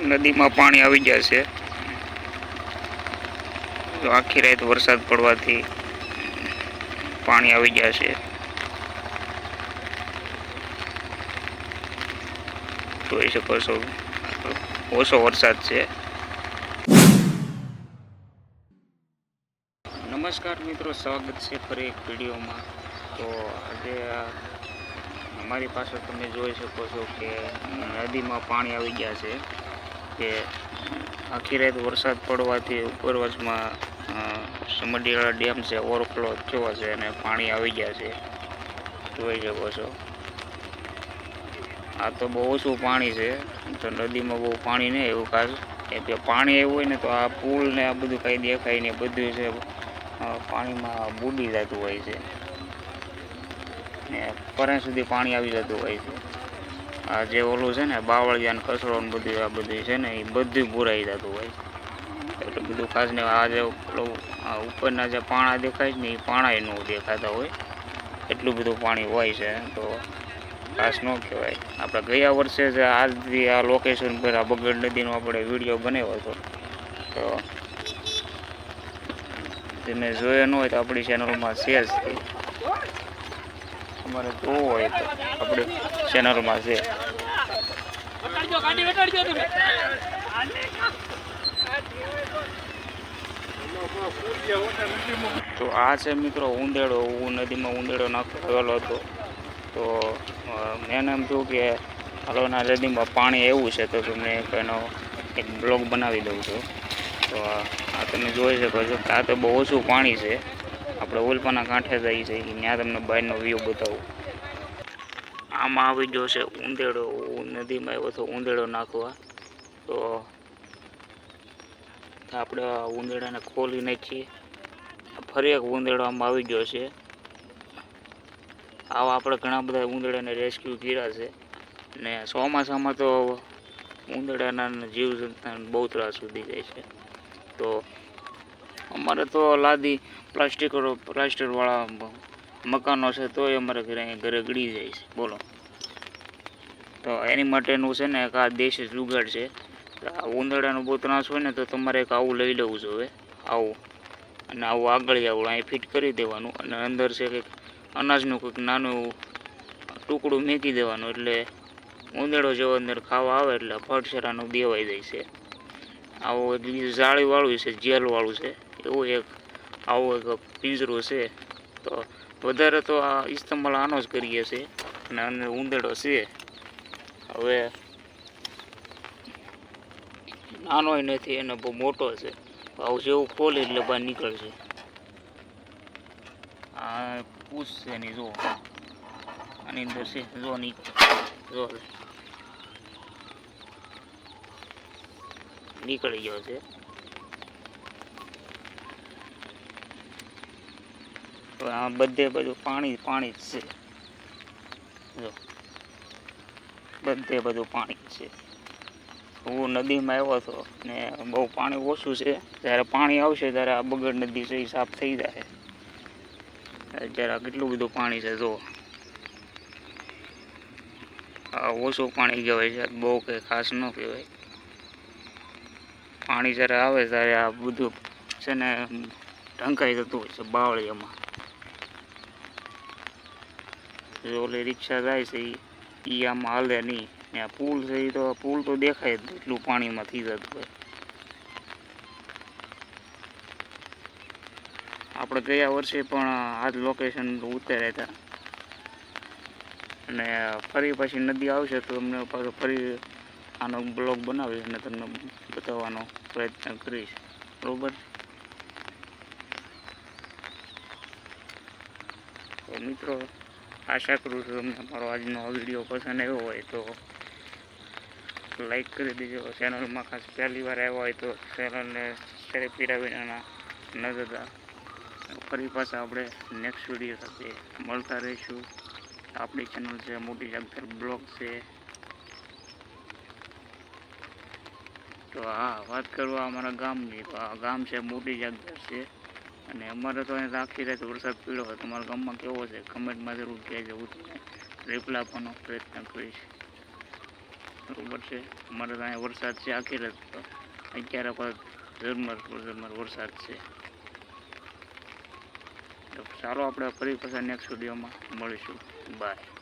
નદીમાં પાણી આવી ગયા છે. આખી રાત વરસાદ પડવાથી પાણી આવી ગયા છે. જોઈ શકો છો ઓછો વરસાદ છે. નમસ્કાર મિત્રો, સ્વાગત છે ફરી એક વિડીયોમાં. તો આજે અમારી પાસે તમે જોઈ શકો છો કે નદીમાં પાણી આવી ગયા છે. કે આખી રાત વરસાદ પડવાથી ઉપરવાસમાં સમઢિયાળા ડેમ છે ઓવરફ્લો થયો છે અને પાણી આવી ગયા છે. જોઈ શકો છો. આ તો બહુ ઓછું પાણી છે, તો નદીમાં બહુ પાણી નહીં એવું ખાસ. કેમ કે પાણી એવું હોય ને તો આ પુલ ને આ બધું કંઈ દેખાય ને બધું છે પાણીમાં બુડી જતું હોય છે ને પરે સુધી પાણી આવી જતું હોય છે. આ જે ઓલું છે ને બાવળિયા ને કચરો ને બધું આ બધું છે ને એ બધું પુરાઈ જતું હોય છે. એટલે બધું ખાસ ને આ જે ઉપરના જે પાણા દેખાય છે ને એ પાણા ન દેખાતા હોય, એટલું બધું પાણી હોય છે. તો ખાસ ન કહેવાય. આપણે ગયા વર્ષે જ આજથી આ લોકેશન પર આ બગડ નદીનો આપણે વિડીયો બનાવ્યો હતો. તો તમે જોયો ન હોય તો આપણી ચેનલમાં શેર છે. તમારે જોવું હોય તો આપણી ચેનલમાં છે. તો આ છે મિત્રો ઉંદેડો. નદીમાં ઉંદેડો નાખેલો હતો. તો મેં એમ થયું કે હાલોના નદીમાં પાણી એવું છે તો તમને એનો એક બ્લોગ બનાવી દઉં છું. તો આ તમે જોઈ શકો છો કે આ તો બહુ ઓછું પાણી છે. આપણે ઓલપાના કાંઠે જઈએ છીએ ત્યાં તમને બહારનો વ્યૂ બતાવું. આમાં આવી ગયો છે ઉંદેડો. નદીમાં આવ્યો તો ઉંદેડો નાખવા. તો આપણે ઉંદેડાને ખોલી નાખીએ. ફરી એક ઉંદેડો આમાં આવી ગયો છે. આવા આપણે ઘણા બધા ઉંદેડાને રેસ્ક્યુ કર્યા છે. ને ચોમાસામાં તો ઉંદેડાના જીવ જંતુને બહુ ત્રાસ વધી જાય છે. તો અમારે તો લાદી પ્લાસ્ટિકવાળા મકાનો છે તોય અમારે ઘરે ગળી જાય છે. બોલો. તો એની માટેનું છે ને એક આ દેશી જુગાડ છે. ઉંદરડાનો બહુ ત્રાસ હોય ને તો તમારે એક આવું લઈ લેવું જોઈએ. આવું અને આવું આગળ આવું અહીં ફિટ કરી દેવાનું અને અંદર છે કંઈક અનાજનું કંઈક નાનું ટુકડું મેકી દેવાનું. એટલે ઉંદેડો જેવો અંદર ખાવા આવે એટલે ફટસરાનું દેવાઈ જાય છે. આવું એક જાળીવાળું છે, જેલવાળું છે, એવું એક આવું એક પિંજરું છે. તો વધારે તો આ ઇસ્તેમાલ આનો જ કરીએ છીએ. અને અંદર ઉંદેડો છે. હવે નાનોય નથી એને બહુ મોટો છે. આવું જેવું ખોલે એટલે બહાર નીકળશે. આ પૂછ છે એની જો આની અંદર છે જો નીકળી ગયો છે. આ બધે બધું પાણી પાણી જ છે. જો બધે બધું પાણી જ છે. હું નદીમાં આવ્યો હતો ને બહુ પાણી ઓછું છે. જ્યારે પાણી આવશે ત્યારે આ બગડ નદી છે એ સાફ થઈ જાય. અત્યારે કેટલું બધું પાણી છે જો. આ ઓછું પાણી કહેવાય છે, બહુ કંઈ ખાસ ન કહેવાય. પાણી જ્યારે આવે ત્યારે આ બધું છે ને ઢંકાઈ જતું હોય છે બાવળિયામાં. ઓલી રિક્ષા જાય છે એ આમાં હાલે નહીં. ને આ પુલ છે એ તો પુલ તો દેખાય જ એટલું પાણીમાં થઈ જતું હોય. આપણે ગયા વર્ષે પણ આ જ લોકેશન ઉતાર્યા હતા. અને ફરી પછી નદી આવશે તો તમને પાછો ફરી આનો બ્લોગ બનાવીશ અને તમને બતાવવાનો પ્રયત્ન કરીશ. બરાબર. તો મિત્રો, આશા કરું છું તમને મારો આજનો વિડીયો પસંદ આવ્યો હોય તો લાઈક કરી દેજો. ચેનલમાં ખાસ પહેલી વાર આવ્યા હોય તો ચેનલને સબસ્ક્રાઈબ કર્યા વિના ન જતા. ફરી પાછા આપણે નેક્સ્ટ વિડીયો સાથે મળતા રહીશું. આપણી ચેનલ છે મોટી જાગતર બ્લોગ છે. તો હા, વાત કરવા અમારા ગામની, તો આ ગામ છે મોટી જાગતર છે. અને અમારે તો અહીં આખી રાત વરસાદ પડ્યો હોય. તમારા ગામમાં કેવો છે કમેન્ટમાં જરૂર કહેજો. હું તમને રિપ્લાય આપવાનો પ્રયત્ન કરીશ. બરોબર છે. અમારે તો અહીંયા વરસાદ છે આખી રાત, તો અત્યારે પણ ઝરમર વરસાદ છે. તો ચાલો આપણે ફરી પાછા નેક્સ્ટ વિડીયોમાં મળીશું. બાય.